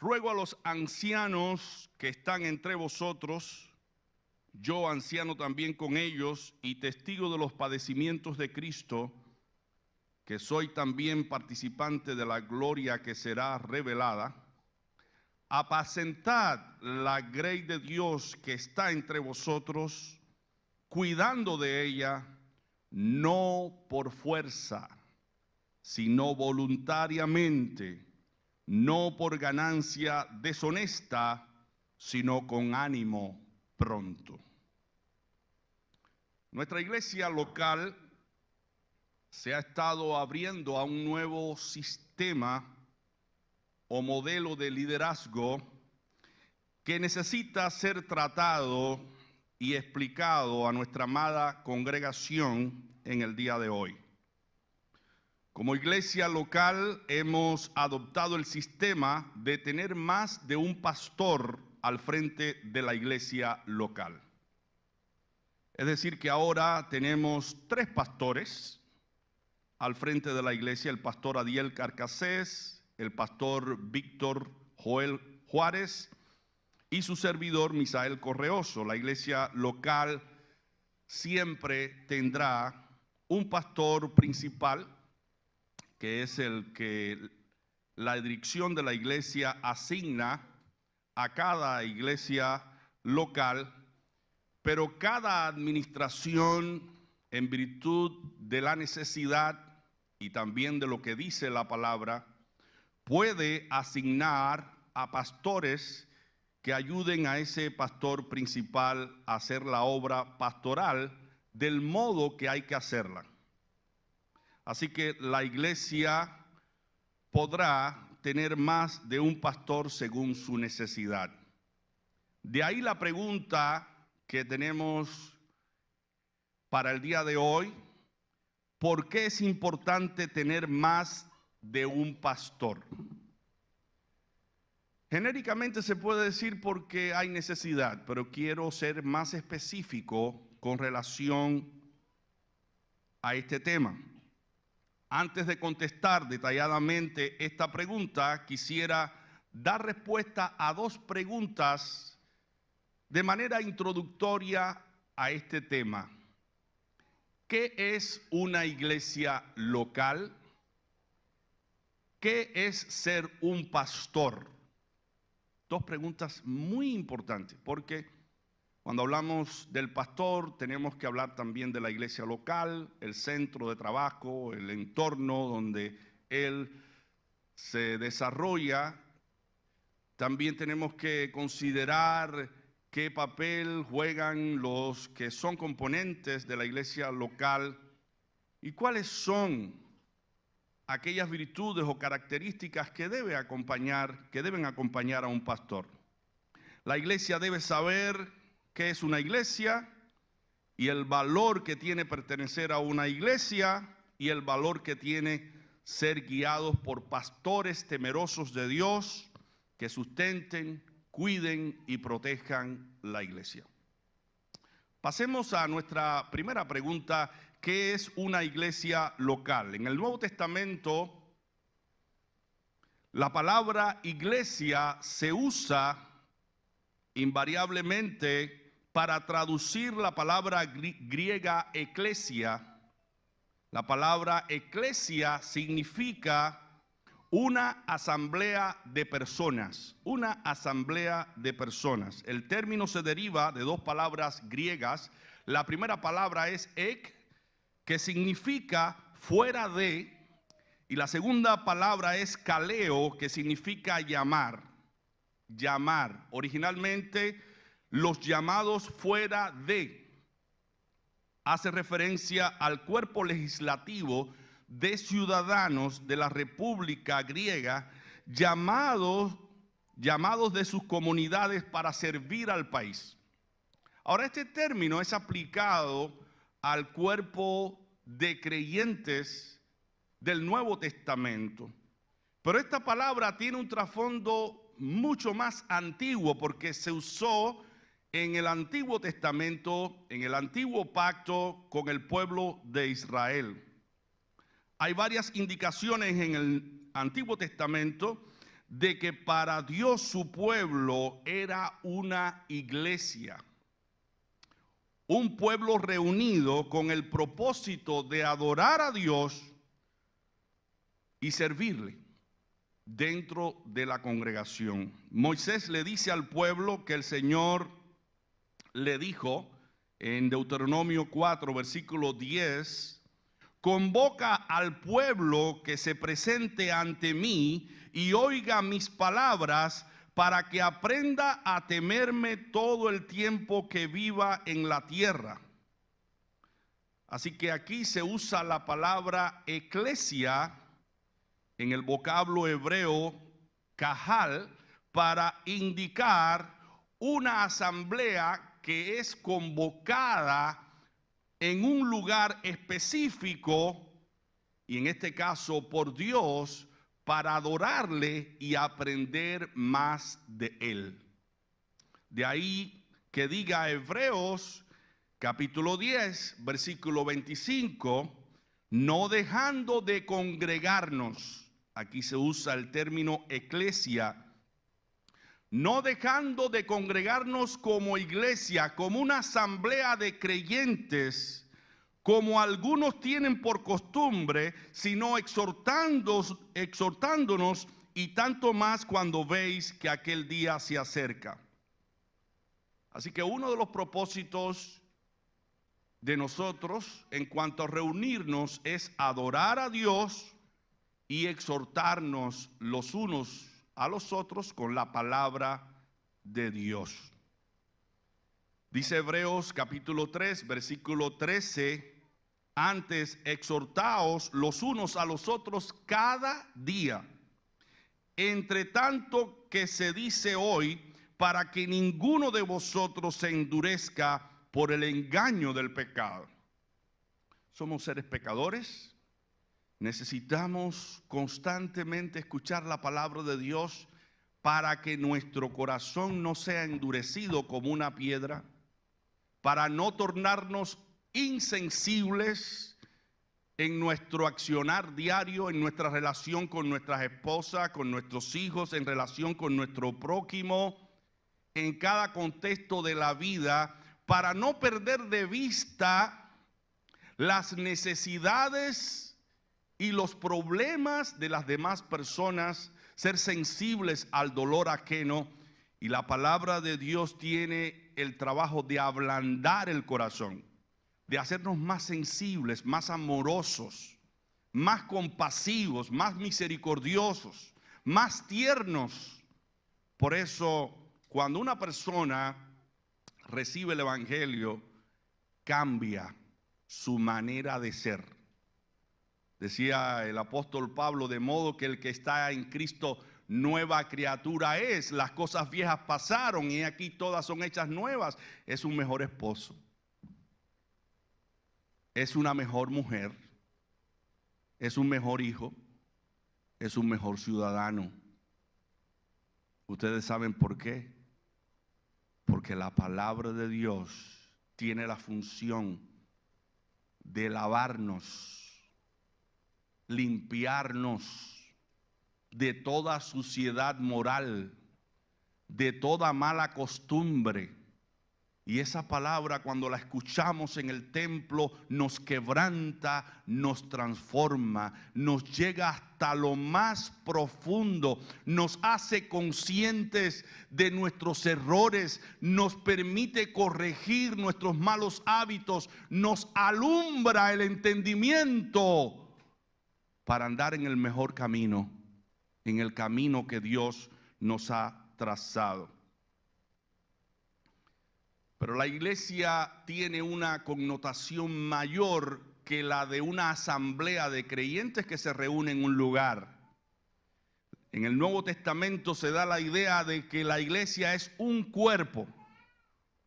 Ruego a los ancianos que están entre vosotros, yo anciano también con ellos y testigo de los padecimientos de Cristo, que soy también participante de la gloria que será revelada, apacentad la grey de Dios que está entre vosotros, cuidando de ella, no por fuerza, sino voluntariamente, no por ganancia deshonesta, sino con ánimo pronto. Nuestra iglesia local se ha estado abriendo a un nuevo sistema o modelo de liderazgo que necesita ser tratado y explicado a nuestra amada congregación en el día de hoy. Como iglesia local hemos adoptado el sistema de tener más de un pastor al frente de la iglesia local. Es decir, que ahora tenemos 3 pastores al frente de la iglesia: el pastor Adiel Carcasés, el pastor Víctor Joel Juárez y su servidor Misael Correoso. La iglesia local siempre tendrá un pastor principal, que es el que la dirección de la iglesia asigna a cada iglesia local, pero cada administración, en virtud de la necesidad y también de lo que dice la palabra, puede asignar a pastores que ayuden a ese pastor principal a hacer la obra pastoral del modo que hay que hacerla. Así que la iglesia podrá tener más de un pastor según su necesidad. De ahí la pregunta que tenemos para el día de hoy: ¿por qué es importante tener más de un pastor? Genéricamente se puede decir porque hay necesidad, pero quiero ser más específico con relación a este tema. Antes de contestar detalladamente esta pregunta, quisiera dar respuesta a 2 preguntas de manera introductoria a este tema. ¿Qué es una iglesia local? ¿Qué es ser un pastor? 2 preguntas muy importantes, porque cuando hablamos del pastor tenemos que hablar también de la iglesia local, el centro de trabajo, el entorno donde él se desarrolla. También tenemos que considerar qué papel juegan los que son componentes de la iglesia local y cuáles son aquellas virtudes o características que deben acompañar a un pastor. La iglesia debe saber qué es una iglesia y el valor que tiene pertenecer a una iglesia y el valor que tiene ser guiados por pastores temerosos de Dios que sustenten, cuiden y protejan la iglesia. Pasemos a nuestra primera pregunta: ¿qué es una iglesia local? En el Nuevo Testamento, la palabra iglesia se usa invariablemente para traducir la palabra griega eclesia. La palabra eclesia significa una asamblea de personas, una asamblea de personas. El término se deriva de 2 palabras griegas. La primera palabra es ek, que significa fuera de, y la segunda palabra es kaleo, que significa llamar. Llamar. Originalmente, los llamados fuera de hace referencia al cuerpo legislativo de ciudadanos de la República Griega llamados de sus comunidades para servir al país. Ahora, este término es aplicado al cuerpo de creyentes del Nuevo Testamento, pero esta palabra tiene un trasfondo mucho más antiguo porque se usó en el Antiguo Testamento, en el Antiguo Pacto con el pueblo de Israel. Hay varias indicaciones en el Antiguo Testamento de que para Dios su pueblo era una iglesia, un pueblo reunido con el propósito de adorar a Dios y servirle dentro de la congregación. Moisés le dice al pueblo que el Señor le dijo en Deuteronomio 4, versículo 10, convoca al pueblo que se presente ante mí y oiga mis palabras para que aprenda a temerme todo el tiempo que viva en la tierra. Así que aquí se usa la palabra eclesia en el vocablo hebreo kahal para indicar una asamblea que es convocada en un lugar específico, y en este caso por Dios, para adorarle y aprender más de él. De ahí que diga Hebreos capítulo 10, versículo 25, no dejando de congregarnos, aquí se usa el término eclesia, no dejando de congregarnos como iglesia, como una asamblea de creyentes, como algunos tienen por costumbre, sino exhortándonos, y tanto más cuando veis que aquel día se acerca. Así que uno de los propósitos de nosotros en cuanto a reunirnos es adorar a Dios y exhortarnos los unos a los otros con la palabra de Dios. Dice Hebreos capítulo 3, versículo 13, antes exhortaos los unos a los otros cada día, entre tanto que se dice hoy, para que ninguno de vosotros se endurezca por el engaño del pecado. Somos seres pecadores, necesitamos constantemente escuchar la palabra de Dios para que nuestro corazón no sea endurecido como una piedra, para no tornarnos insensibles en nuestro accionar diario, en nuestra relación con nuestras esposas, con nuestros hijos, en relación con nuestro prójimo, en cada contexto de la vida, para no perder de vista las necesidades y los problemas de las demás personas, ser sensibles al dolor ajeno. Y la palabra de Dios tiene el trabajo de ablandar el corazón, de hacernos más sensibles, más amorosos, más compasivos, más misericordiosos, más tiernos. Por eso, cuando una persona recibe el evangelio, cambia su manera de ser. Decía el apóstol Pablo, de modo que el que está en Cristo, nueva criatura es. Las cosas viejas pasaron y aquí todas son hechas nuevas. Es un mejor esposo, es una mejor mujer, es un mejor hijo, es un mejor ciudadano. Ustedes saben por qué. Porque la palabra de Dios tiene la función de lavarnos, limpiarnos de toda suciedad moral, de toda mala costumbre. Y esa palabra, cuando la escuchamos en el templo, nos quebranta, nos transforma, nos llega hasta lo más profundo, nos hace conscientes de nuestros errores, nos permite corregir nuestros malos hábitos, nos alumbra el entendimiento para andar en el mejor camino, en el camino que Dios nos ha trazado. Pero la iglesia tiene una connotación mayor que la de una asamblea de creyentes que se reúnen en un lugar. En el Nuevo Testamento se da la idea de que la iglesia es un cuerpo.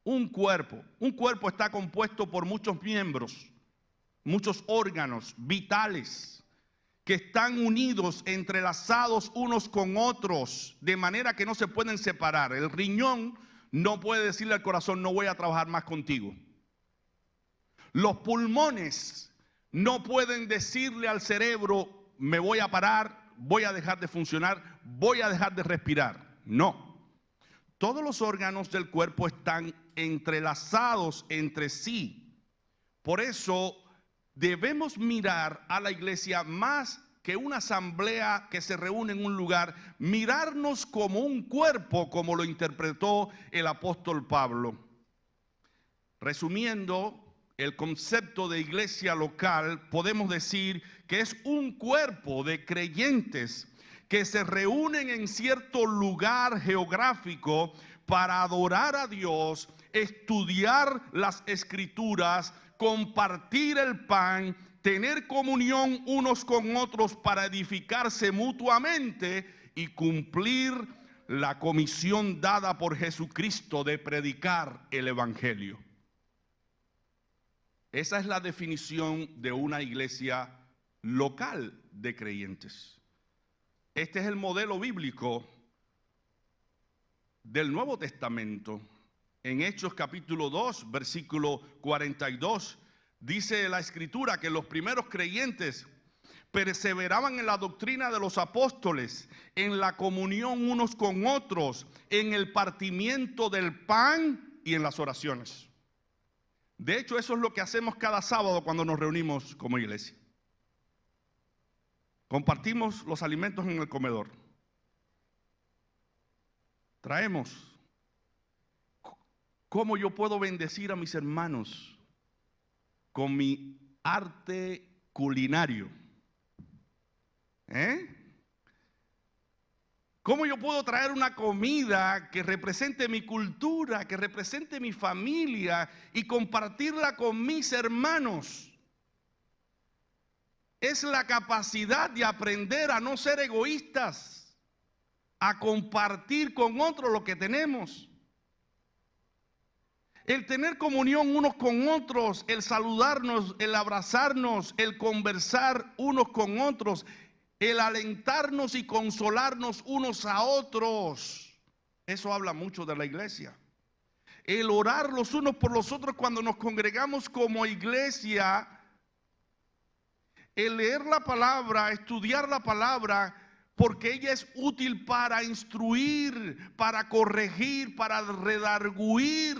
Un cuerpo. Un cuerpo está compuesto por muchos miembros, muchos órganos vitales que están unidos, entrelazados unos con otros, de manera que no se pueden separar. El riñón no puede decirle al corazón, no voy a trabajar más contigo. Los pulmones no pueden decirle al cerebro, me voy a parar, voy a dejar de funcionar, voy a dejar de respirar. No. Todos los órganos del cuerpo están entrelazados entre sí. Por eso debemos mirar a la iglesia más que una asamblea que se reúne en un lugar, mirarnos como un cuerpo, como lo interpretó el apóstol Pablo. Resumiendo el concepto de iglesia local, podemos decir que es un cuerpo de creyentes que se reúnen en cierto lugar geográfico para adorar a Dios, estudiar las escrituras, compartir el pan, tener comunión unos con otros para edificarse mutuamente y cumplir la comisión dada por Jesucristo de predicar el evangelio. Esa es la definición de una iglesia local de creyentes. Este es el modelo bíblico del Nuevo Testamento. En Hechos capítulo 2, versículo 42, dice la Escritura que los primeros creyentes perseveraban en la doctrina de los apóstoles, en la comunión unos con otros, en el partimiento del pan y en las oraciones. De hecho, eso es lo que hacemos cada sábado cuando nos reunimos como iglesia. Compartimos los alimentos en el comedor. Traemos. ¿Cómo yo puedo bendecir a mis hermanos con mi arte culinario? ¿Cómo yo puedo traer una comida que represente mi cultura, que represente mi familia y compartirla con mis hermanos? Es la capacidad de aprender a no ser egoístas, a compartir con otros lo que tenemos. El tener comunión unos con otros, el saludarnos, el abrazarnos, el conversar unos con otros, el alentarnos y consolarnos unos a otros. Eso habla mucho de la iglesia. El orar los unos por los otros cuando nos congregamos como iglesia. El leer la palabra, estudiar la palabra, porque ella es útil para instruir, para corregir, para redarguir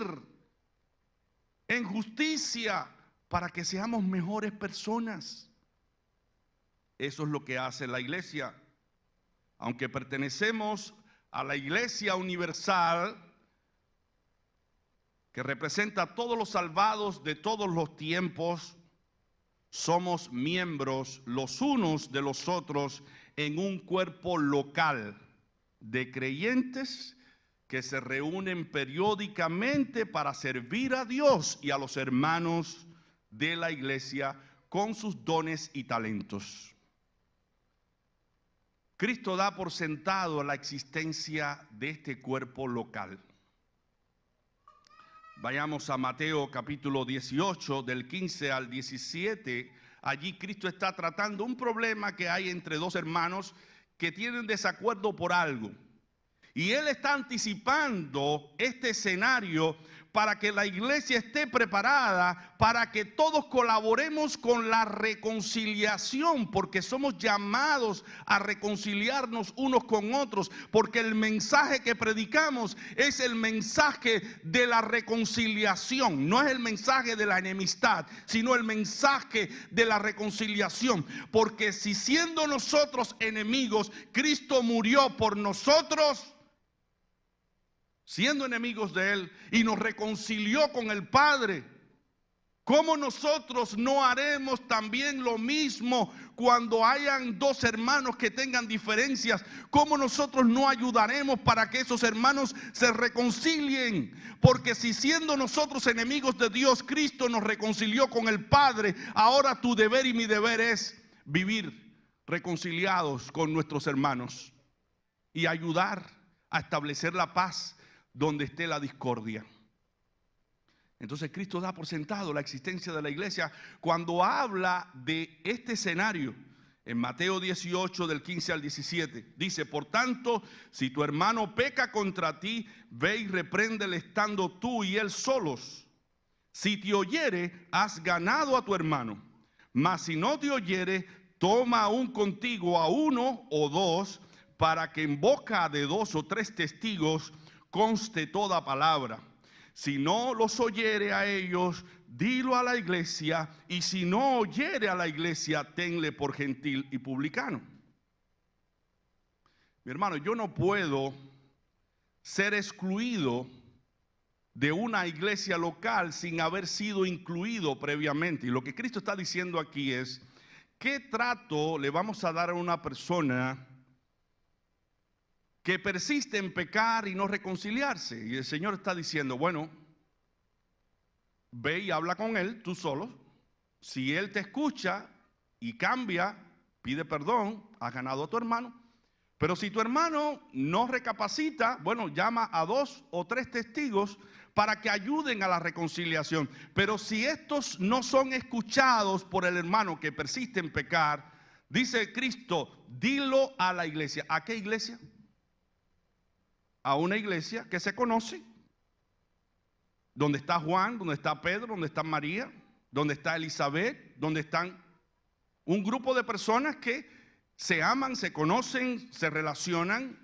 en justicia, para que seamos mejores personas. Eso es lo que hace la iglesia. Aunque pertenecemos a la iglesia universal, que representa a todos los salvados de todos los tiempos, somos miembros los unos de los otros en un cuerpo local de creyentes que se reúnen periódicamente para servir a Dios y a los hermanos de la iglesia con sus dones y talentos. Cristo da por sentado la existencia de este cuerpo local. Vayamos a Mateo capítulo 18, del 15 al 17. Allí Cristo está tratando un problema que hay entre dos hermanos que tienen desacuerdo por algo. Y Él está anticipando este escenario para que la iglesia esté preparada, para que todos colaboremos con la reconciliación, porque somos llamados a reconciliarnos unos con otros, porque el mensaje que predicamos es el mensaje de la reconciliación, no es el mensaje de la enemistad, sino el mensaje de la reconciliación, porque si siendo nosotros enemigos, Cristo murió por nosotros, siendo enemigos de Él, y nos reconcilió con el Padre, ¿cómo nosotros no haremos también lo mismo cuando hayan dos hermanos que tengan diferencias? ¿Cómo nosotros no ayudaremos para que esos hermanos se reconcilien? Porque si siendo nosotros enemigos de Dios, Cristo nos reconcilió con el Padre, ahora tu deber y mi deber es vivir reconciliados con nuestros hermanos y ayudar a establecer la paz donde esté la discordia. Entonces Cristo da por sentado la existencia de la iglesia cuando habla de este escenario. En Mateo 18 del 15 al 17 dice: por tanto, si tu hermano peca contra ti, ve y repréndele estando tú y él solos. Si te oyere, has ganado a tu hermano. Mas si no te oyere, toma aún contigo a uno o dos, para que en boca de 2 o 3 testigos conste toda palabra. Si no los oyere a ellos, dilo a la iglesia, y si no oyere a la iglesia, tenle por gentil y publicano. Mi hermano, yo no puedo ser excluido de una iglesia local sin haber sido incluido previamente. Y lo que Cristo está diciendo aquí es, ¿qué trato le vamos a dar a una persona que persiste en pecar y no reconciliarse? Y el Señor está diciendo, bueno, ve y habla con él tú solo. Si él te escucha y cambia, pide perdón, has ganado a tu hermano. Pero si tu hermano no recapacita, bueno, llama a 2 o 3 testigos para que ayuden a la reconciliación. Pero si estos no son escuchados por el hermano que persiste en pecar, dice Cristo, dilo a la iglesia. ¿A qué iglesia? A una iglesia que se conoce, donde está Juan, donde está Pedro, donde está María, donde está Elizabeth, donde están un grupo de personas que se aman, se conocen, se relacionan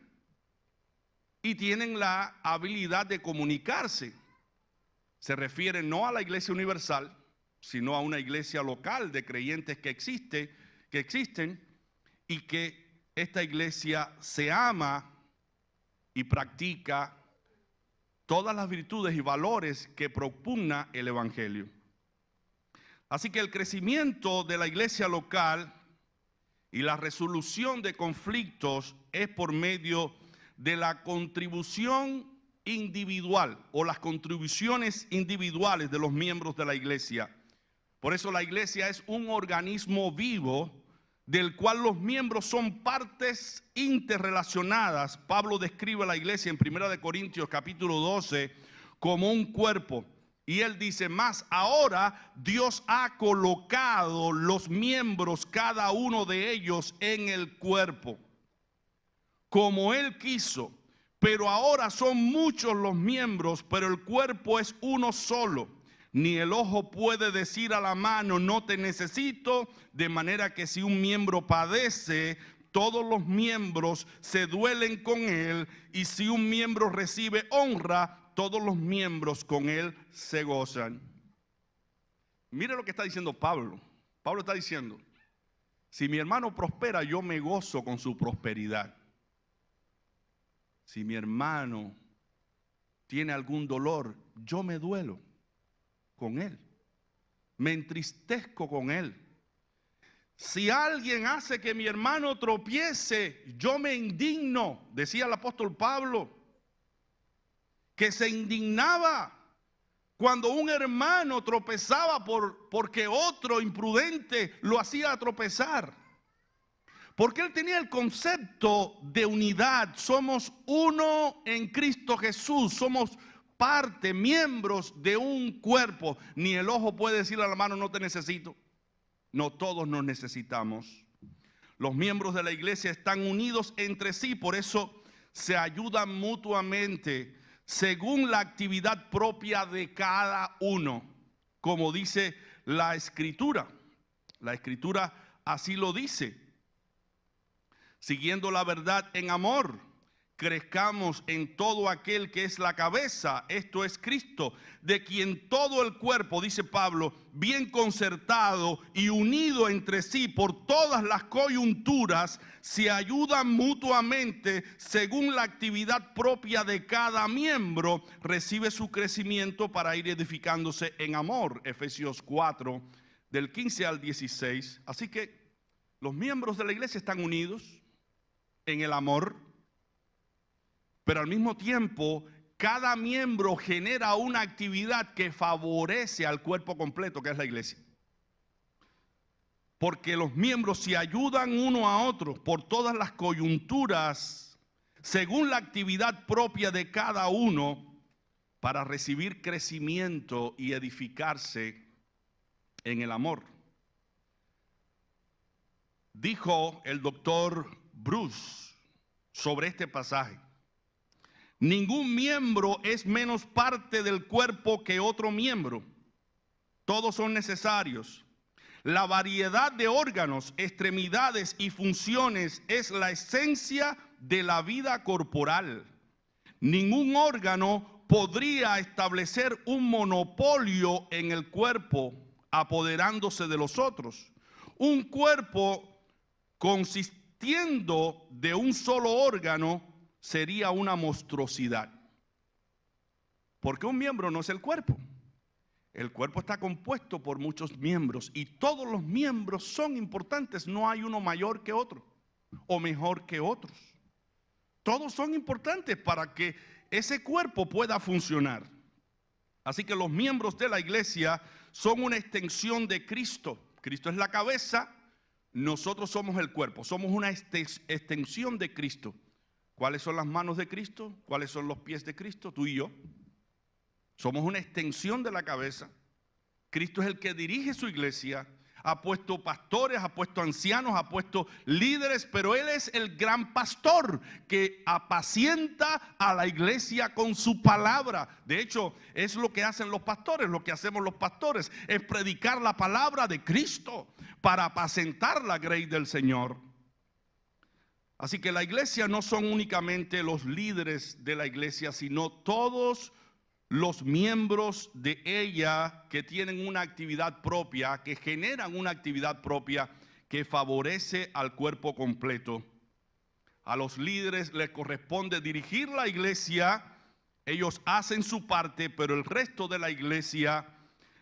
y tienen la habilidad de comunicarse. Se refiere no a la iglesia universal, sino a una iglesia local de creyentes que existen y que esta iglesia se ama y practica todas las virtudes y valores que propugna el evangelio. Así que el crecimiento de la iglesia local y la resolución de conflictos es por medio de la contribución individual o las contribuciones individuales de los miembros de la iglesia. Por eso la iglesia es un organismo vivo del cual los miembros son partes interrelacionadas. Pablo describe a la iglesia en 1 Corintios capítulo 12 como un cuerpo. Y él dice, más ahora Dios ha colocado los miembros, cada uno de ellos, en el cuerpo, como Él quiso. Pero ahora son muchos los miembros, pero el cuerpo es uno solo. Ni el ojo puede decir a la mano, no te necesito, de manera que si un miembro padece, todos los miembros se duelen con él, y si un miembro recibe honra, todos los miembros con él se gozan. Mire lo que está diciendo Pablo. Pablo está diciendo, si mi hermano prospera, yo me gozo con su prosperidad. Si mi hermano tiene algún dolor, yo me duelo con él. Me entristezco con él. Si alguien hace que mi hermano tropiece, yo me indigno, decía el apóstol Pablo, que se indignaba cuando un hermano tropezaba porque otro imprudente lo hacía tropezar. Porque él tenía el concepto de unidad. Somos uno en Cristo Jesús. Somos parte, miembros de un cuerpo. Ni el ojo puede decirle a la mano, no te necesito. No, todos nos necesitamos. Los miembros de la iglesia están unidos entre sí. Por eso se ayudan mutuamente según la actividad propia de cada uno, como dice la Escritura. La Escritura así lo dice. Siguiendo la verdad en amor, crezcamos en todo aquel que es la cabeza, esto es Cristo, de quien todo el cuerpo, dice Pablo, bien concertado y unido entre sí por todas las coyunturas, se ayudan mutuamente según la actividad propia de cada miembro, recibe su crecimiento para ir edificándose en amor. Efesios 4, del 15 al 16. Así que los miembros de la iglesia están unidos en el amor, pero al mismo tiempo cada miembro genera una actividad que favorece al cuerpo completo, que es la iglesia. Porque los miembros se ayudan uno a otro por todas las coyunturas, según la actividad propia de cada uno, para recibir crecimiento y edificarse en el amor. Dijo el doctor Bruce sobre este pasaje: ningún miembro es menos parte del cuerpo que otro miembro. Todos son necesarios. La variedad de órganos, extremidades y funciones es la esencia de la vida corporal. Ningún órgano podría establecer un monopolio en el cuerpo, apoderándose de los otros. Un cuerpo consistiendo de un solo órgano sería una monstruosidad. Porque un miembro no es el cuerpo. El cuerpo está compuesto por muchos miembros y todos los miembros son importantes. No hay uno mayor que otro o mejor que otros. Todos son importantes para que ese cuerpo pueda funcionar. Así que los miembros de la iglesia son una extensión de Cristo. Cristo es la cabeza, nosotros somos el cuerpo, somos una extensión de Cristo. ¿Cuáles son las manos de Cristo? ¿Cuáles son los pies de Cristo? Tú y yo. Somos una extensión de la cabeza. Cristo es el que dirige su iglesia. Ha puesto pastores, ha puesto ancianos, ha puesto líderes, pero Él es el gran pastor que apacienta a la iglesia con su palabra. De hecho, es lo que hacen los pastores, lo que hacemos los pastores, es predicar la palabra de Cristo para apacentar la grey del Señor. Así que la iglesia no son únicamente los líderes de la iglesia, sino todos los miembros de ella que tienen una actividad propia, que generan una actividad propia que favorece al cuerpo completo. A los líderes les corresponde dirigir la iglesia, ellos hacen su parte, pero el resto de la iglesia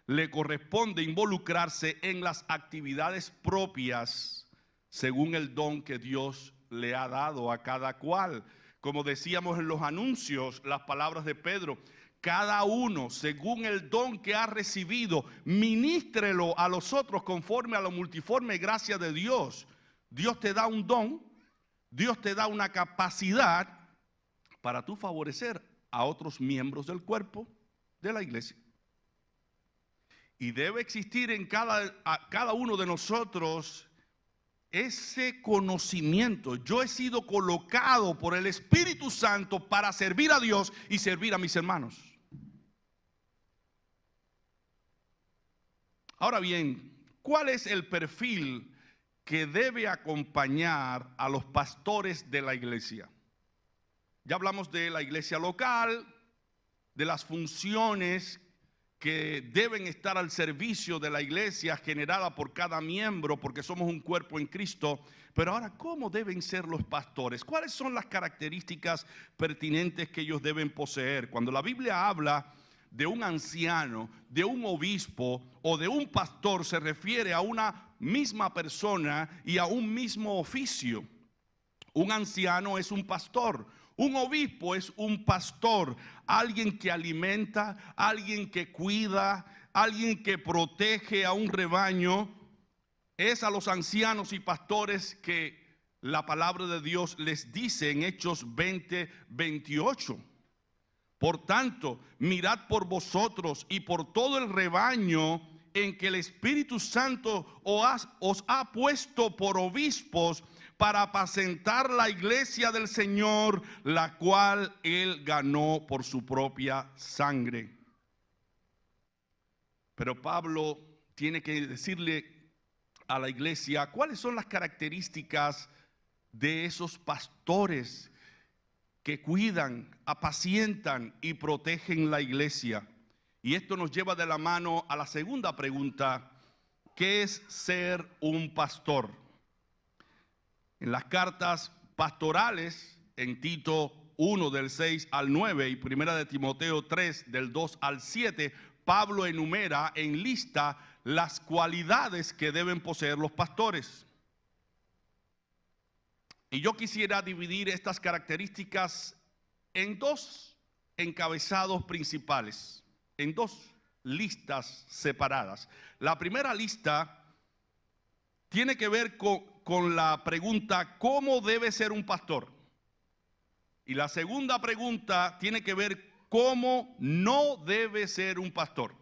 le corresponde involucrarse en las actividades propias según el don que Dios le ha dado a cada cual. Como decíamos en los anuncios, las palabras de Pedro: cada uno, según el don que ha recibido, ministrelo a los otros conforme a la multiforme gracia de Dios. Dios te da un don, Dios te da una capacidad para tú favorecer a otros miembros del cuerpo de la iglesia. Y debe existir en cada uno de nosotros ese conocimiento. Yo he sido colocado por el Espíritu Santo para servir a Dios y servir a mis hermanos. Ahora bien, ¿cuál es el perfil que debe acompañar a los pastores de la iglesia? Ya hablamos de la iglesia local, de las funciones que deben estar al servicio de la iglesia generada por cada miembro, porque somos un cuerpo en Cristo. Pero ahora, ¿cómo deben ser los pastores? ¿Cuáles son las características pertinentes que ellos deben poseer? Cuando la Biblia habla de un anciano, de un obispo o de un pastor, se refiere a una misma persona y a un mismo oficio. Un anciano es un pastor, un obispo es un pastor, alguien que alimenta, alguien que cuida, alguien que protege a un rebaño. Es a los ancianos y pastores que la palabra de Dios les dice en Hechos 20:28. Por tanto, mirad por vosotros y por todo el rebaño en que el Espíritu Santo os ha puesto por obispos para apacentar la iglesia del Señor, la cual Él ganó por su propia sangre. Pero Pablo tiene que decirle a la iglesia cuáles son las características de esos pastores que cuidan, apacientan y protegen la iglesia. Y esto nos lleva de la mano a la segunda pregunta: ¿qué es ser un pastor? En las cartas pastorales, en Tito 1 del 6 al 9 y Primera de Timoteo 3 del 2 al 7, Pablo enumera en lista las cualidades que deben poseer los pastores. Y yo quisiera dividir estas características en dos encabezados principales, en dos listas separadas. La primera lista tiene que ver con la pregunta: ¿cómo debe ser un pastor? Y la segunda pregunta tiene que ver cómo no debe ser un pastor.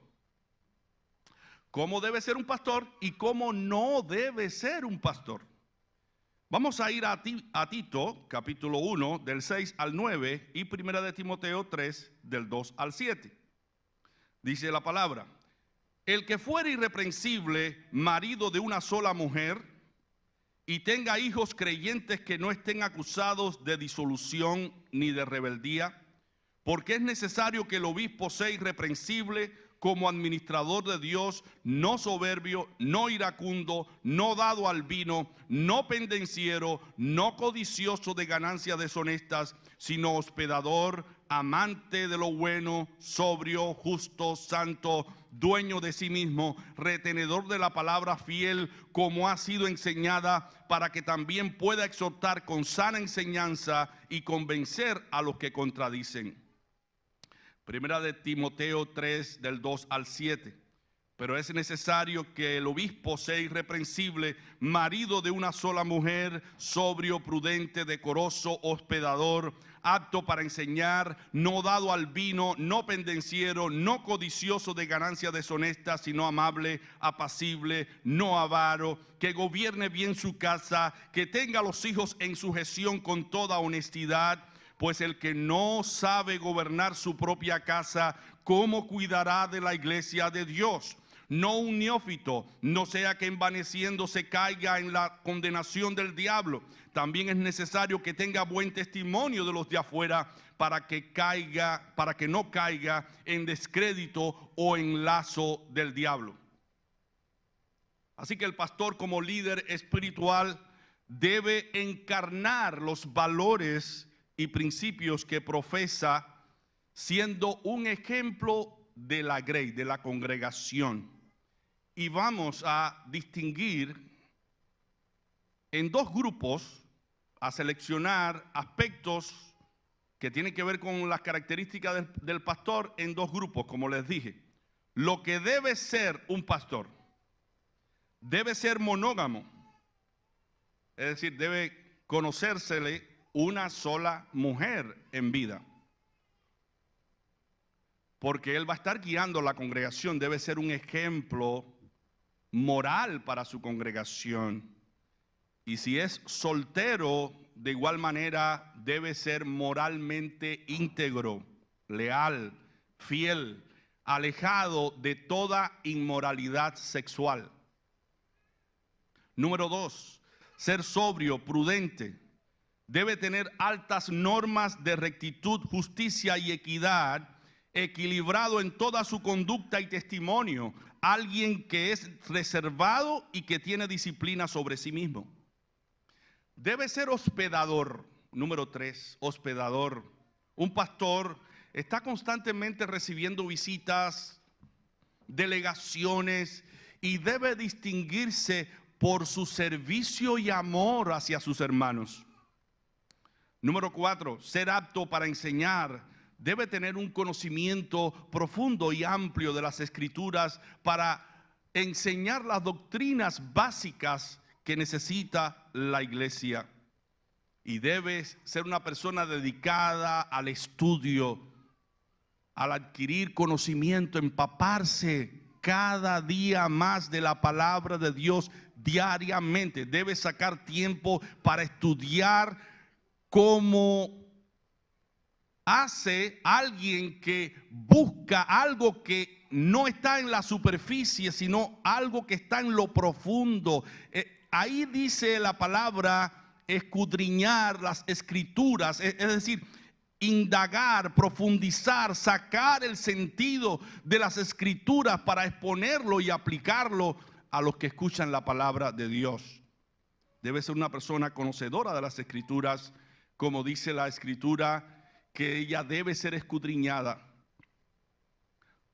¿Cómo debe ser un pastor y cómo no debe ser un pastor? Vamos a ir a Tito, capítulo 1, del 6 al 9, y Primera de Timoteo 3, del 2 al 7. Dice la palabra: El que fuere irreprensible, marido de una sola mujer, y tenga hijos creyentes que no estén acusados de disolución ni de rebeldía, porque es necesario que el obispo sea irreprensible como administrador de Dios, no soberbio, no iracundo, no dado al vino, no pendenciero, no codicioso de ganancias deshonestas, sino hospedador, amante de lo bueno, sobrio, justo, santo, dueño de sí mismo, retenedor de la palabra, fiel como ha sido enseñada, para que también pueda exhortar con sana enseñanza y convencer a los que contradicen. Primera de Timoteo 3, del 2 al 7. Pero es necesario que el obispo sea irreprensible, marido de una sola mujer, sobrio, prudente, decoroso, hospedador, apto para enseñar, no dado al vino, no pendenciero, no codicioso de ganancias deshonestas, sino amable, apacible, no avaro, que gobierne bien su casa, que tenga a los hijos en sujeción con toda honestidad. Pues el que no sabe gobernar su propia casa, ¿cómo cuidará de la iglesia de Dios? No un neófito, no sea que envaneciéndose caiga en la condenación del diablo. También es necesario que tenga buen testimonio de los de afuera, para que no caiga en descrédito o en lazo del diablo. Así que el pastor, como líder espiritual, debe encarnar los valores y principios que profesa, siendo un ejemplo de la grey, de la congregación. Y vamos a distinguir en dos grupos, a seleccionar aspectos que tienen que ver con las características del pastor en dos grupos, como les dije. Lo que debe ser un pastor: debe ser monógamo, es decir, debe conocérsele una sola mujer en vida, porque él va a estar guiando la congregación. Debe ser un ejemplo moral para su congregación. Y si es soltero, de igual manera debe ser moralmente íntegro, leal, fiel, alejado de toda inmoralidad sexual. Número 2, ser sobrio, prudente. Debe tener altas normas de rectitud, justicia y equidad, equilibrado en toda su conducta y testimonio, alguien que es reservado y que tiene disciplina sobre sí mismo. Debe ser hospedador. Número 3, hospedador. Un pastor está constantemente recibiendo visitas, delegaciones, y debe distinguirse por su servicio y amor hacia sus hermanos. Número 4, ser apto para enseñar. Debe tener un conocimiento profundo y amplio de las Escrituras para enseñar las doctrinas básicas que necesita la iglesia. Y debe ser una persona dedicada al estudio, al adquirir conocimiento, empaparse cada día más de la palabra de Dios diariamente. Debe sacar tiempo para estudiar como hace alguien que busca algo que no está en la superficie, sino algo que está en lo profundo. Ahí dice la palabra escudriñar las Escrituras, es decir, indagar, profundizar, sacar el sentido de las Escrituras para exponerlo y aplicarlo a los que escuchan la palabra de Dios. Debe ser una persona conocedora de las Escrituras, como dice la Escritura, que ella debe ser escudriñada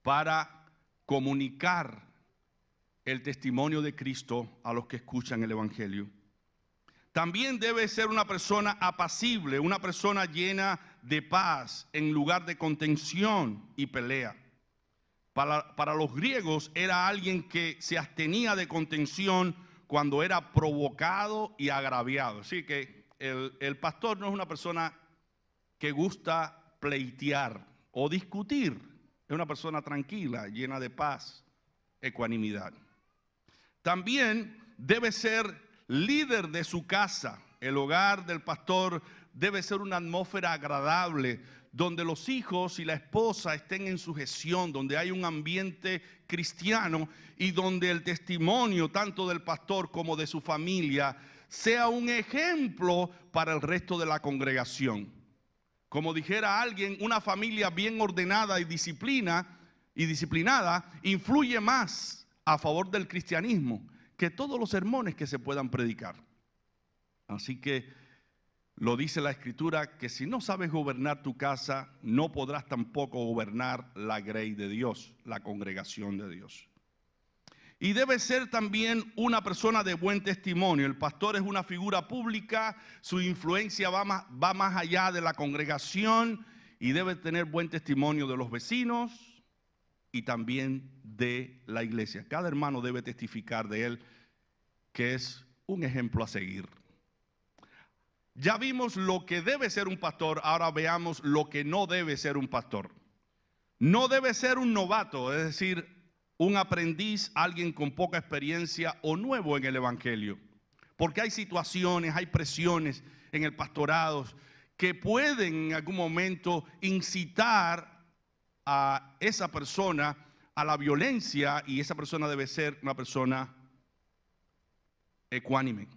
para comunicar el testimonio de Cristo a los que escuchan el Evangelio. También debe ser una persona apacible, una persona llena de paz en lugar de contención y pelea. Para los griegos era alguien que se abstenía de contención cuando era provocado y agraviado. Así que el pastor no es una persona que gusta pleitear o discutir. Es una persona tranquila, llena de paz, ecuanimidad. También debe ser líder de su casa. El hogar del pastor debe ser una atmósfera agradable, donde los hijos y la esposa estén en sujeción, donde hay un ambiente cristiano y donde el testimonio tanto del pastor como de su familia sea un ejemplo para el resto de la congregación. Como dijera alguien, una familia bien ordenada y disciplinada influye más a favor del cristianismo que todos los sermones que se puedan predicar. Así que lo dice la Escritura, que si no sabes gobernar tu casa, no podrás tampoco gobernar la grey de Dios, la congregación de Dios. Y debe ser también una persona de buen testimonio. El pastor es una figura pública, su influencia va más allá de la congregación y debe tener buen testimonio de los vecinos y también de la iglesia. Cada hermano debe testificar de él que es un ejemplo a seguir. Ya vimos lo que debe ser un pastor, ahora veamos lo que no debe ser un pastor. No debe ser un novato, es decir, un aprendiz, alguien con poca experiencia o nuevo en el evangelio. Porque hay situaciones, hay presiones en el pastorado que pueden en algún momento incitar a esa persona a la violencia, y esa persona debe ser una persona ecuánime.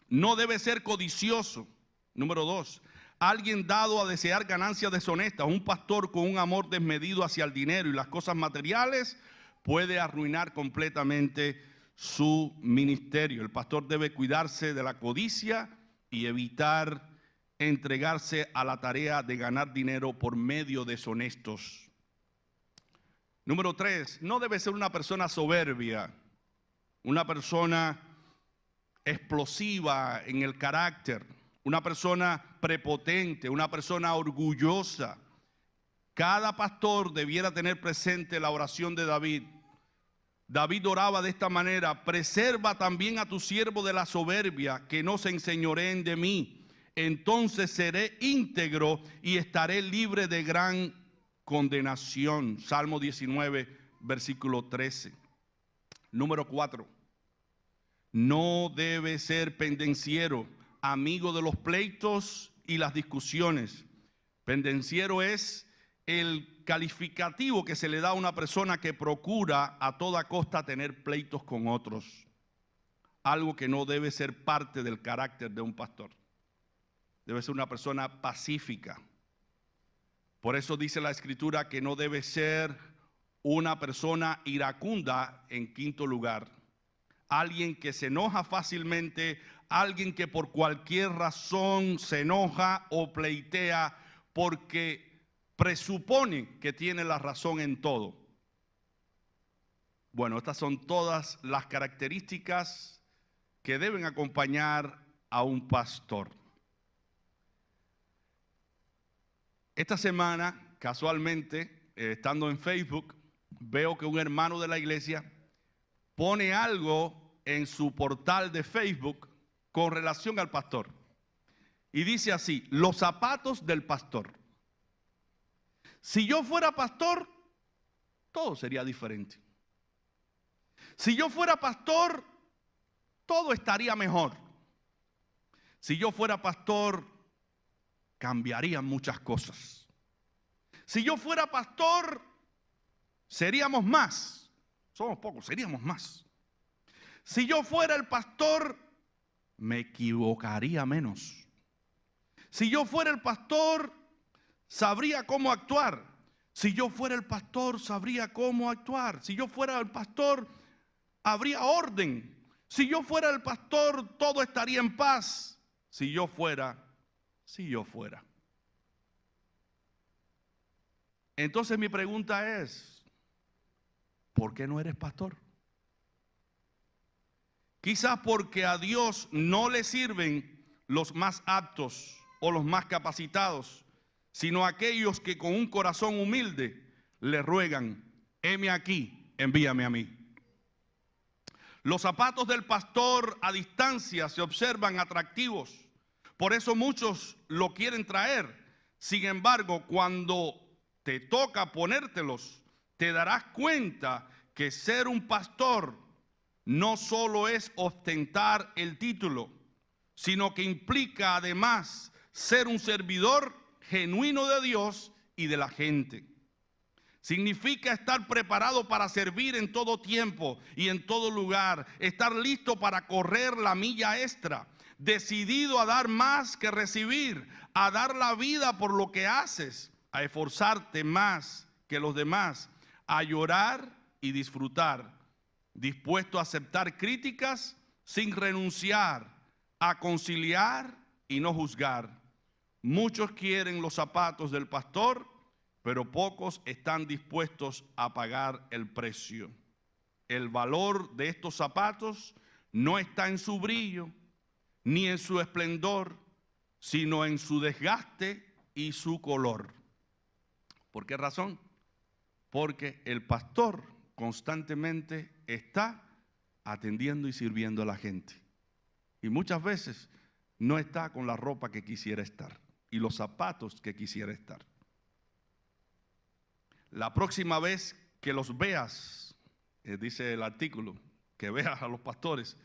No debe ser codicioso. Número 2, alguien dado a desear ganancias deshonestas. Un pastor con un amor desmedido hacia el dinero y las cosas materiales puede arruinar completamente su ministerio. El pastor debe cuidarse de la codicia y evitar entregarse a la tarea de ganar dinero por medios deshonestos. Número 3, no debe ser una persona soberbia, una persona explosiva en el carácter, una persona prepotente, una persona orgullosa. Cada pastor debiera tener presente la oración de David. David oraba de esta manera: preserva también a tu siervo de la soberbia, que no se enseñoreen de mí. Entonces seré íntegro y estaré libre de gran condenación. Salmo 19, versículo 13. Número 4. No debe ser pendenciero, amigo de los pleitos y las discusiones. Pendenciero es el calificativo que se le da a una persona que procura a toda costa tener pleitos con otros. Algo que no debe ser parte del carácter de un pastor. Debe ser una persona pacífica. Por eso dice la Escritura que no debe ser una persona iracunda. En quinto lugar, alguien que se enoja fácilmente, alguien que por cualquier razón se enoja o pleitea porque presupone que tiene la razón en todo. Bueno, estas son todas las características que deben acompañar a un pastor. Esta semana, casualmente, estando en Facebook, veo que un hermano de la iglesia pone algo en su portal de Facebook con relación al pastor. Y dice así: los zapatos del pastor. Si yo fuera pastor, todo sería diferente. Si yo fuera pastor, todo estaría mejor. Si yo fuera pastor, cambiarían muchas cosas. Si yo fuera pastor, seríamos más. Somos pocos, seríamos más. Si yo fuera el pastor, me equivocaría menos. Si yo fuera el pastor, sabría cómo actuar. Si yo fuera el pastor, sabría cómo actuar. Si yo fuera el pastor, habría orden. Si yo fuera el pastor, todo estaría en paz. Si yo fuera. Entonces mi pregunta es: ¿por qué no eres pastor? Quizás porque a Dios no le sirven los más aptos o los más capacitados, sino aquellos que con un corazón humilde le ruegan: heme aquí, envíame a mí. Los zapatos del pastor a distancia se observan atractivos, por eso muchos lo quieren traer. Sin embargo, cuando te toca ponértelos, te darás cuenta que ser un pastor no solo es ostentar el título, sino que implica además ser un servidor genuino de Dios y de la gente. Significa estar preparado para servir en todo tiempo y en todo lugar, estar listo para correr la milla extra, decidido a dar más que recibir, a dar la vida por lo que haces, a esforzarte más que los demás, a llorar y disfrutar, dispuesto a aceptar críticas sin renunciar, a conciliar y no juzgar. Muchos quieren los zapatos del pastor, pero pocos están dispuestos a pagar el precio. El valor de estos zapatos no está en su brillo, ni en su esplendor, sino en su desgaste y su color. ¿Por qué razón? Porque el pastor constantemente está atendiendo y sirviendo a la gente. Y muchas veces no está con la ropa que quisiera estar y los zapatos que quisiera estar. La próxima vez que los veas, dice el artículo, que veas a los pastores,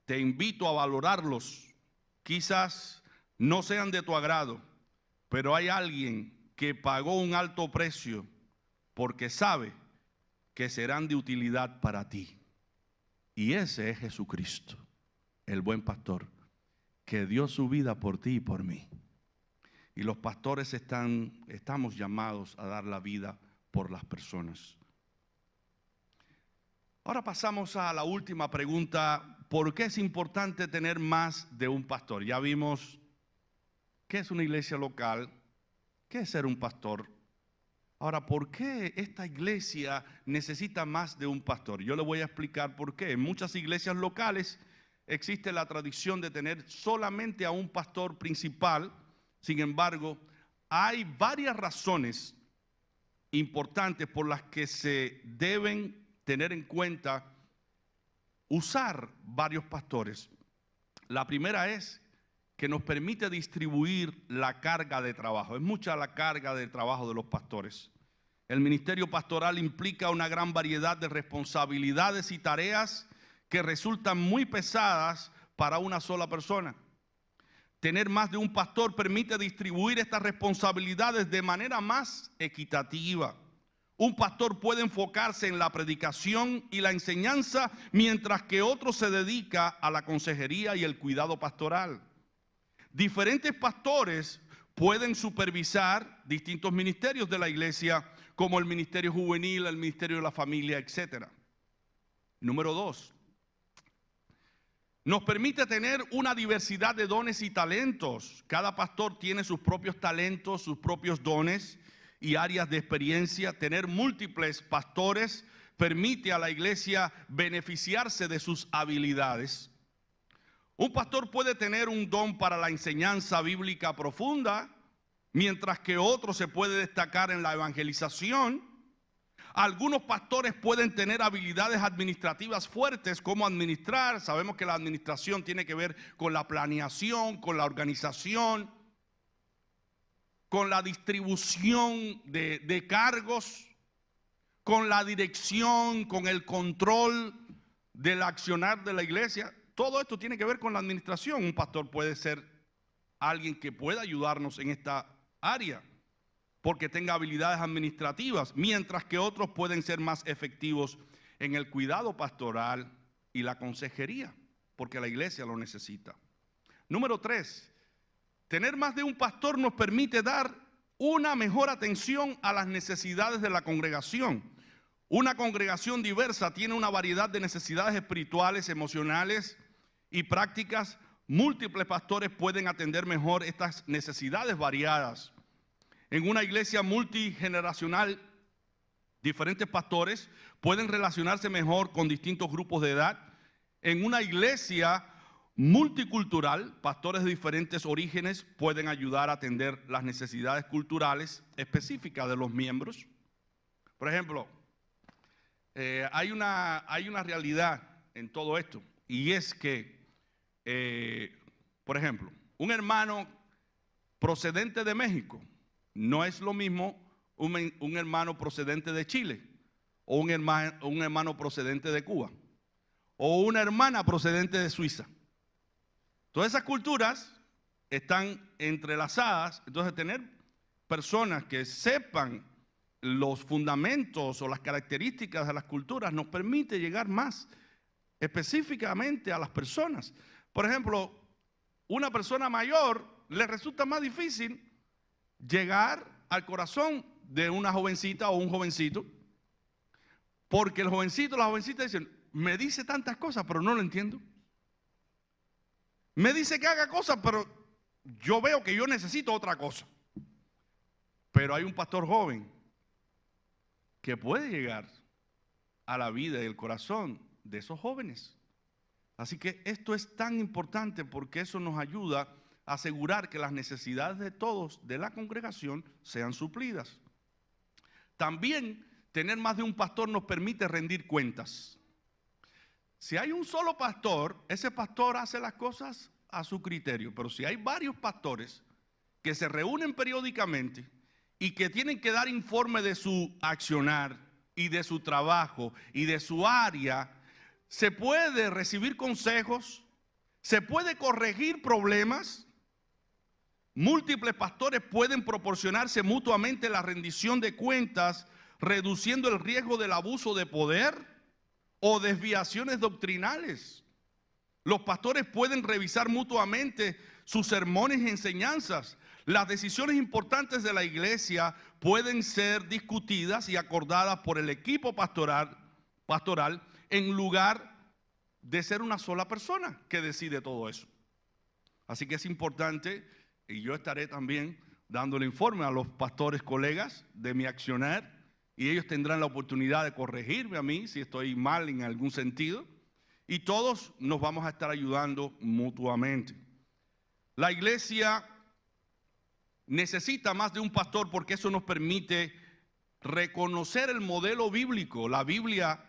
te invito a valorarlos. Quizás no sean de tu agrado, pero hay alguien que pagó un alto precio porque sabe que serán de utilidad para ti. Y ese es Jesucristo, el buen pastor, que dio su vida por ti y por mí. Y los pastores estamos llamados a dar la vida por las personas. Ahora pasamos a la última pregunta. ¿Por qué es importante tener más de un pastor? Ya vimos qué es una iglesia local, qué es ser un pastor. Ahora, ¿por qué esta iglesia necesita más de un pastor? Yo le voy a explicar por qué. En muchas iglesias locales existe la tradición de tener solamente a un pastor principal. Sin embargo, hay varias razones importantes por las que se deben tener en cuenta usar varios pastores. La primera es que nos permite distribuir la carga de trabajo. Es mucha la carga de trabajo de los pastores. El ministerio pastoral implica una gran variedad de responsabilidades y tareas que resultan muy pesadas para una sola persona. Tener más de un pastor permite distribuir estas responsabilidades de manera más equitativa. Un pastor puede enfocarse en la predicación y la enseñanza, mientras que otro se dedica a la consejería y el cuidado pastoral. Diferentes pastores pueden supervisar distintos ministerios de la iglesia, como el ministerio juvenil, el ministerio de la familia, etc. Número 2. Nos permite tener una diversidad de dones y talentos. Cada pastor tiene sus propios talentos, sus propios dones y áreas de experiencia. Tener múltiples pastores permite a la iglesia beneficiarse de sus habilidades. Un pastor puede tener un don para la enseñanza bíblica profunda, mientras que otro se puede destacar en la evangelización. Algunos pastores pueden tener habilidades administrativas fuertes, como administrar. Sabemos que la administración tiene que ver con la planeación, con la organización, con la distribución de cargos, con la dirección, con el control del accionar de la iglesia. Todo esto tiene que ver con la administración. Un pastor puede ser alguien que pueda ayudarnos en esta área, porque tenga habilidades administrativas, mientras que otros pueden ser más efectivos en el cuidado pastoral y la consejería, porque la iglesia lo necesita. Número 3, tener más de un pastor nos permite dar una mejor atención a las necesidades de la congregación. Una congregación diversa tiene una variedad de necesidades espirituales, emocionales y prácticas. Múltiples pastores pueden atender mejor estas necesidades variadas. En una iglesia multigeneracional, diferentes pastores pueden relacionarse mejor con distintos grupos de edad. En una iglesia multicultural, pastores de diferentes orígenes pueden ayudar a atender las necesidades culturales específicas de los miembros. Por ejemplo, hay una realidad en todo esto, y es que, por ejemplo, un hermano procedente de México no es lo mismo un hermano procedente de Chile, o un hermano procedente de Cuba, o una hermana procedente de Suiza. Todas esas culturas están entrelazadas. Entonces, tener personas que sepan los fundamentos o las características de las culturas nos permite llegar más específicamente a las personas. Por ejemplo, una persona mayor le resulta más difícil llegar al corazón de una jovencita o un jovencito, porque el jovencito, la jovencita dicen, me dice tantas cosas, pero no lo entiendo. Me dice que haga cosas, pero yo veo que yo necesito otra cosa. Pero hay un pastor joven que puede llegar a la vida y el corazón de esos jóvenes. Así que esto es tan importante porque eso nos ayuda a asegurar que las necesidades de todos de la congregación sean suplidas. También tener más de un pastor nos permite rendir cuentas. Si hay un solo pastor, ese pastor hace las cosas a su criterio. Pero si hay varios pastores que se reúnen periódicamente y que tienen que dar informe de su accionar y de su trabajo y de su área, se puede recibir consejos, se puede corregir problemas. Múltiples pastores pueden proporcionarse mutuamente la rendición de cuentas, reduciendo el riesgo del abuso de poder o desviaciones doctrinales. Los pastores pueden revisar mutuamente sus sermones y enseñanzas. Las decisiones importantes de la iglesia pueden ser discutidas y acordadas por el equipo pastoral en lugar de ser una sola persona que decide todo eso. Así que es importante, y yo estaré también dándole informe a los pastores colegas de mi accionar, y ellos tendrán la oportunidad de corregirme a mí si estoy mal en algún sentido, y todos nos vamos a estar ayudando mutuamente. La iglesia necesita más de un pastor porque eso nos permite reconocer el modelo bíblico. La Biblia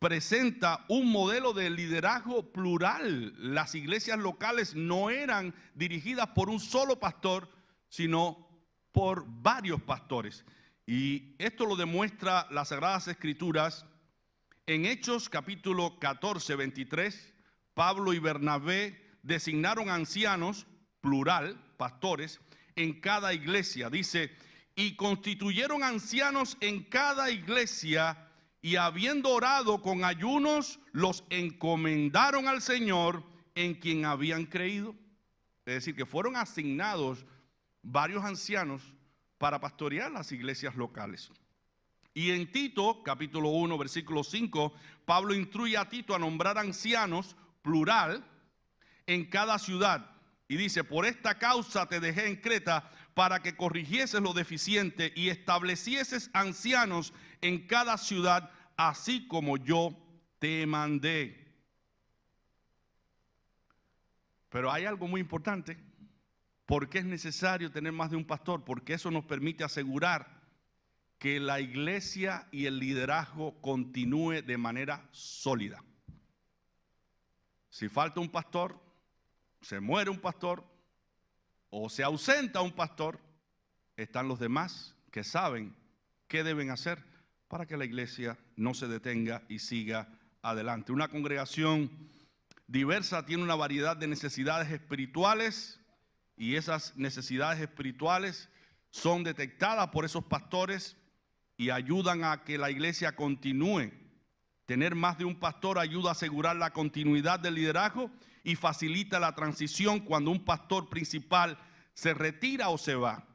presenta un modelo de liderazgo plural. Las iglesias locales no eran dirigidas por un solo pastor, sino por varios pastores. Y esto lo demuestra las Sagradas Escrituras. En Hechos capítulo 14, 23, Pablo y Bernabé designaron ancianos, plural, pastores, en cada iglesia. Dice, y constituyeron ancianos en cada iglesia, y habiendo orado con ayunos, los encomendaron al Señor en quien habían creído. Es decir, que fueron asignados varios ancianos para pastorear las iglesias locales. Y en Tito, capítulo 1, versículo 5, Pablo instruye a Tito a nombrar ancianos, plural, en cada ciudad. Y dice, por esta causa te dejé en Creta, para que corrigieses lo deficiente y establecieses ancianos en cada ciudad, así como yo te mandé. Pero hay algo muy importante. ¿Por qué es necesario tener más de un pastor? Porque eso nos permite asegurar que la iglesia y el liderazgo continúe de manera sólida. Si falta un pastor, se muere un pastor o se ausenta un pastor, están los demás que saben qué deben hacer para que la iglesia no se detenga y siga adelante. Una congregación diversa tiene una variedad de necesidades espirituales, y esas necesidades espirituales son detectadas por esos pastores y ayudan a que la iglesia continúe. Tener más de un pastor ayuda a asegurar la continuidad del liderazgo y facilita la transición cuando un pastor principal se retira o se va.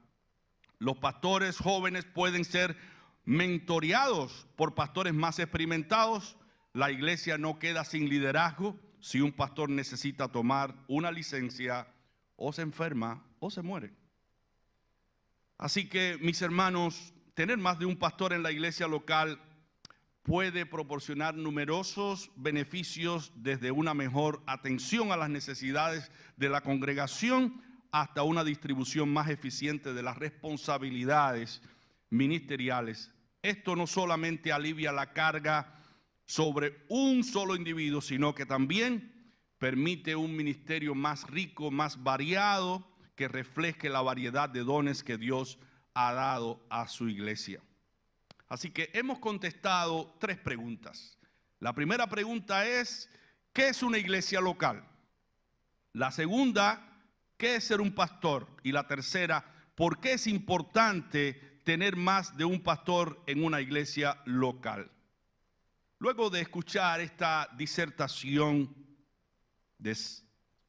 Los pastores jóvenes pueden ser mentoreados por pastores más experimentados. La iglesia no queda sin liderazgo si un pastor necesita tomar una licencia, o se enferma o se muere. Así que, mis hermanos, tener más de un pastor en la iglesia local puede proporcionar numerosos beneficios, desde una mejor atención a las necesidades de la congregación hasta una distribución más eficiente de las responsabilidades ministeriales. Esto no solamente alivia la carga sobre un solo individuo, sino que también permite un ministerio más rico, más variado, que refleje la variedad de dones que Dios ha dado a su iglesia. Así que hemos contestado 3 preguntas. La primera pregunta es, ¿qué es una iglesia local? La segunda, qué es ser un pastor? Y la tercera, ¿por qué es importante tener más de un pastor en una iglesia local? Luego de escuchar esta disertación, de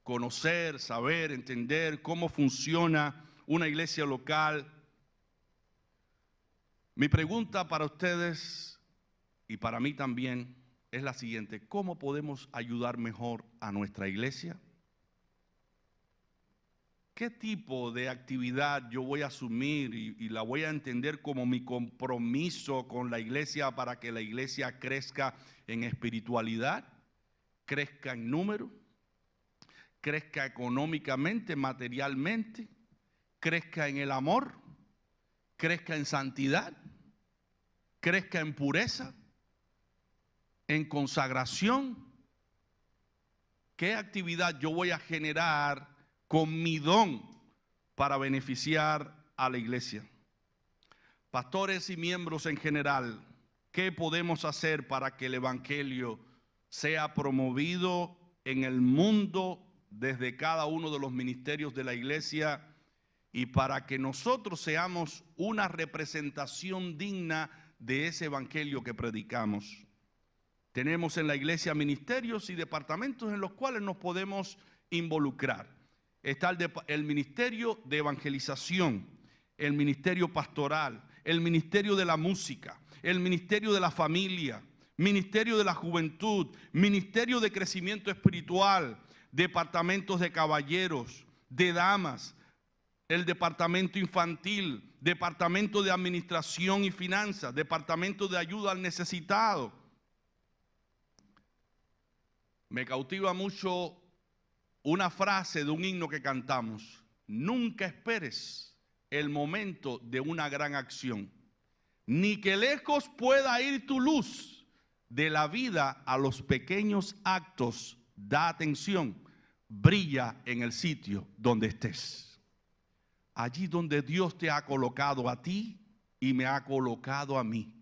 conocer, saber, entender cómo funciona una iglesia local, mi pregunta para ustedes y para mí también es la siguiente: ¿cómo podemos ayudar mejor a nuestra iglesia? ¿Qué tipo de actividad yo voy a asumir y la voy a entender como mi compromiso con la iglesia para que la iglesia crezca en espiritualidad, crezca en número, crezca económicamente, materialmente, crezca en el amor, crezca en santidad, crezca en pureza, en consagración? ¿Qué actividad yo voy a generar con mi don para beneficiar a la iglesia? Pastores y miembros en general, ¿qué podemos hacer para que el evangelio sea promovido en el mundo desde cada uno de los ministerios de la iglesia y para que nosotros seamos una representación digna de ese evangelio que predicamos? Tenemos en la iglesia ministerios y departamentos en los cuales nos podemos involucrar. Está el ministerio de evangelización, el ministerio pastoral, el ministerio de la música, el ministerio de la familia, ministerio de la juventud, ministerio de crecimiento espiritual, departamentos de caballeros, de damas, el departamento infantil, departamento de administración y finanzas, departamento de ayuda al necesitado. Me cautiva mucho una frase de un himno que cantamos: nunca esperes el momento de una gran acción, ni que lejos pueda ir tu luz. De la vida a los pequeños actos da atención, brilla en el sitio donde estés. Allí donde Dios te ha colocado a ti y me ha colocado a mí,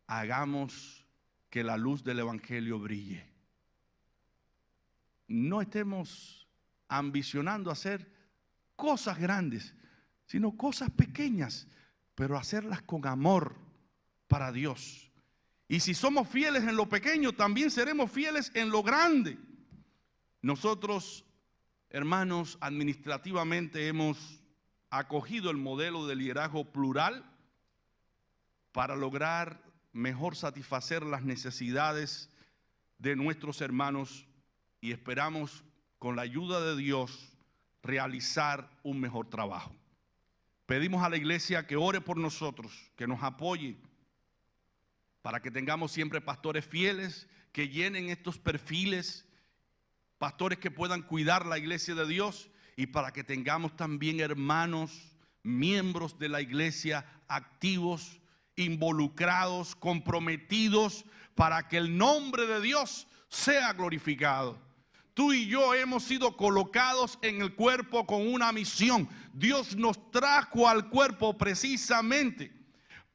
hagamos que la luz del evangelio brille. No estemos ambicionando hacer cosas grandes, sino cosas pequeñas, pero hacerlas con amor para Dios. Y si somos fieles en lo pequeño, también seremos fieles en lo grande. Nosotros, hermanos, administrativamente hemos acogido el modelo de liderazgo plural para lograr mejor satisfacer las necesidades de nuestros hermanos y esperamos, con la ayuda de Dios, realizar un mejor trabajo. Pedimos a la iglesia que ore por nosotros, que nos apoye, para que tengamos siempre pastores fieles, que llenen estos perfiles, pastores que puedan cuidar la iglesia de Dios, y para que tengamos también hermanos, miembros de la iglesia, activos, involucrados, comprometidos, para que el nombre de Dios sea glorificado. Tú y yo hemos sido colocados en el cuerpo con una misión. Dios nos trajo al cuerpo precisamente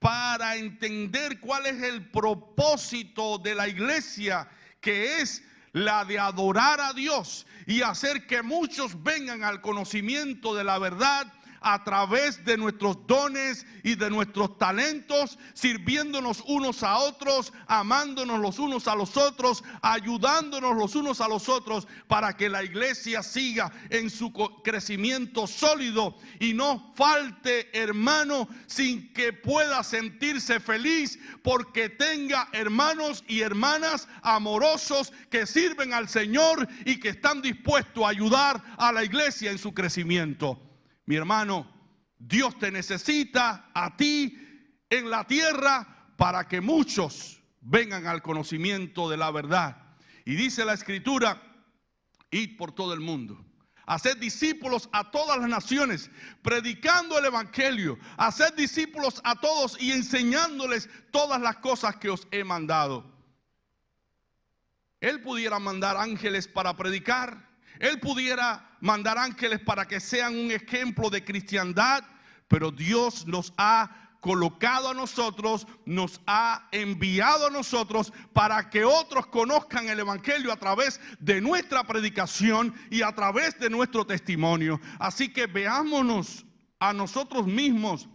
para entender cuál es el propósito de la iglesia, que es la de adorar a Dios y hacer que muchos vengan al conocimiento de la verdad a través de nuestros dones y de nuestros talentos, sirviéndonos unos a otros, amándonos los unos a los otros, ayudándonos los unos a los otros, para que la iglesia siga en su crecimiento sólido y no falte hermano sin que pueda sentirse feliz, porque tenga hermanos y hermanas amorosos que sirven al Señor y que están dispuestos a ayudar a la iglesia en su crecimiento. Mi hermano, Dios te necesita a ti en la tierra para que muchos vengan al conocimiento de la verdad. Y dice la Escritura: id por todo el mundo, haced discípulos a todas las naciones, predicando el evangelio, haced discípulos a todos y enseñándoles todas las cosas que os he mandado. Él pudiera mandar ángeles para predicar, Él pudiera mandar ángeles para que sean un ejemplo de cristiandad, pero Dios nos ha colocado a nosotros, nos ha enviado a nosotros para que otros conozcan el evangelio a través de nuestra predicación y a través de nuestro testimonio. Así que veámonos a nosotros mismos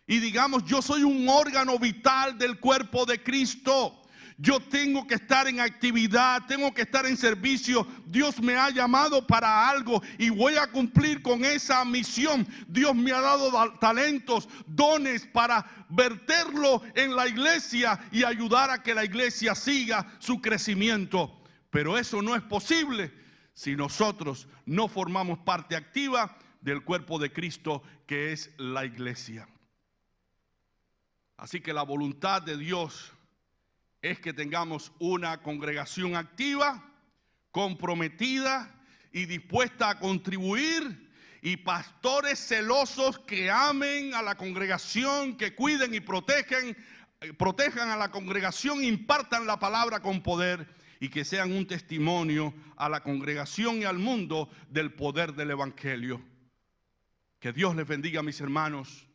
y digamos: yo soy un órgano vital del cuerpo de Cristo. Yo tengo que estar en actividad, tengo que estar en servicio. Dios me ha llamado para algo y voy a cumplir con esa misión. Dios me ha dado talentos, dones para verterlo en la iglesia y ayudar a que la iglesia siga su crecimiento. Pero eso no es posible si nosotros no formamos parte activa del cuerpo de Cristo, que es la iglesia. Así que la voluntad de Dios es que tengamos una congregación activa, comprometida y dispuesta a contribuir, y pastores celosos que amen a la congregación, que cuiden y protejan a la congregación, impartan la palabra con poder y que sean un testimonio a la congregación y al mundo del poder del evangelio. Que Dios les bendiga, mis hermanos,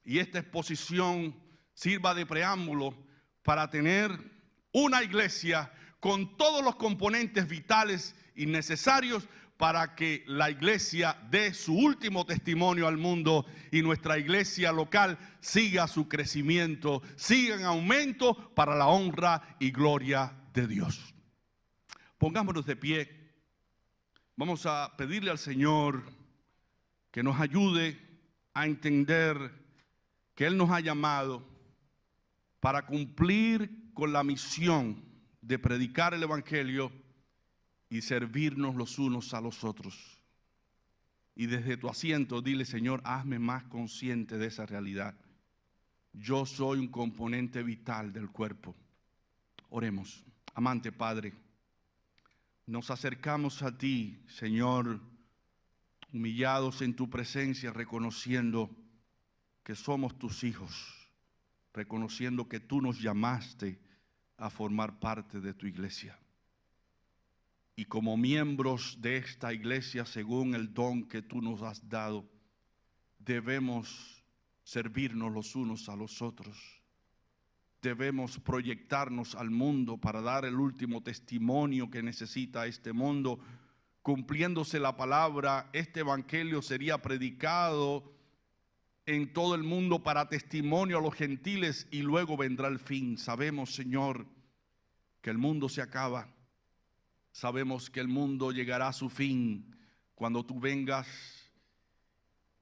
y esta exposición sirva de preámbulo para tener una iglesia con todos los componentes vitales y necesarios para que la iglesia dé su último testimonio al mundo y nuestra iglesia local siga su crecimiento, siga en aumento para la honra y gloria de Dios. Pongámonos de pie. Vamos a pedirle al Señor que nos ayude a entender que Él nos ha llamado para cumplir con la misión de predicar el evangelio y servirnos los unos a los otros. Y desde tu asiento dile: Señor, hazme más consciente de esa realidad. Yo soy un componente vital del cuerpo. Oremos. Amante Padre, nos acercamos a ti, Señor, humillados en tu presencia, reconociendo que somos tus hijos, reconociendo que tú nos llamaste a formar parte de tu iglesia. Y como miembros de esta iglesia, según el don que tú nos has dado, debemos servirnos los unos a los otros. Debemos proyectarnos al mundo para dar el último testimonio que necesita este mundo. Cumpliéndose la palabra, este evangelio sería predicado en todo el mundo para testimonio a los gentiles y luego vendrá el fin. Sabemos, Señor, que el mundo se acaba. Sabemos que el mundo llegará a su fin cuando tú vengas,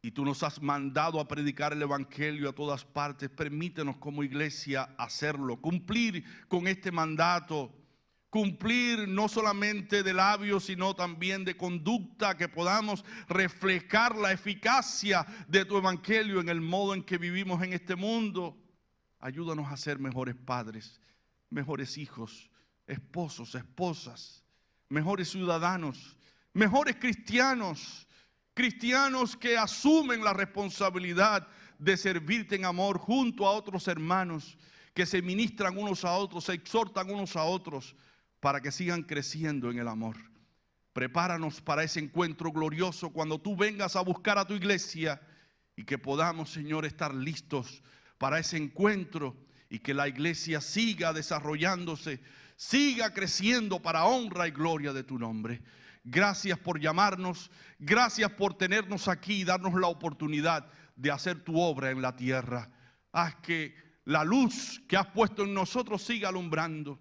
y tú nos has mandado a predicar el evangelio a todas partes. Permítenos como iglesia hacerlo, cumplir con este mandato, cumplir no solamente de labios, sino también de conducta, que podamos reflejar la eficacia de tu evangelio en el modo en que vivimos en este mundo. Ayúdanos a ser mejores padres, mejores hijos, esposos, esposas, mejores ciudadanos, mejores cristianos, cristianos que asumen la responsabilidad de servirte en amor junto a otros hermanos, que se ministran unos a otros, se exhortan unos a otros, para que sigan creciendo en el amor. Prepáranos para ese encuentro glorioso cuando tú vengas a buscar a tu iglesia, y que podamos, Señor, estar listos para ese encuentro, y que la iglesia siga desarrollándose, siga creciendo para honra y gloria de tu nombre. Gracias por llamarnos, gracias por tenernos aquí y darnos la oportunidad de hacer tu obra en la tierra. Haz que la luz que has puesto en nosotros siga alumbrando,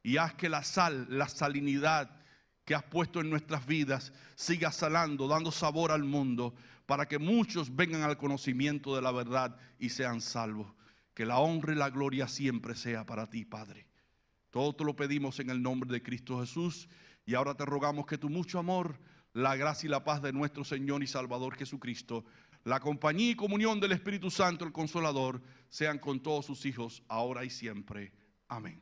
y haz que la sal, la salinidad que has puesto en nuestras vidas siga salando, dando sabor al mundo, para que muchos vengan al conocimiento de la verdad y sean salvos. Que la honra y la gloria siempre sea para ti, Padre. Todo te lo pedimos en el nombre de Cristo Jesús. Y ahora te rogamos que tu mucho amor, la gracia y la paz de nuestro Señor y Salvador Jesucristo, la compañía y comunión del Espíritu Santo, el Consolador, sean con todos sus hijos, ahora y siempre. Amén.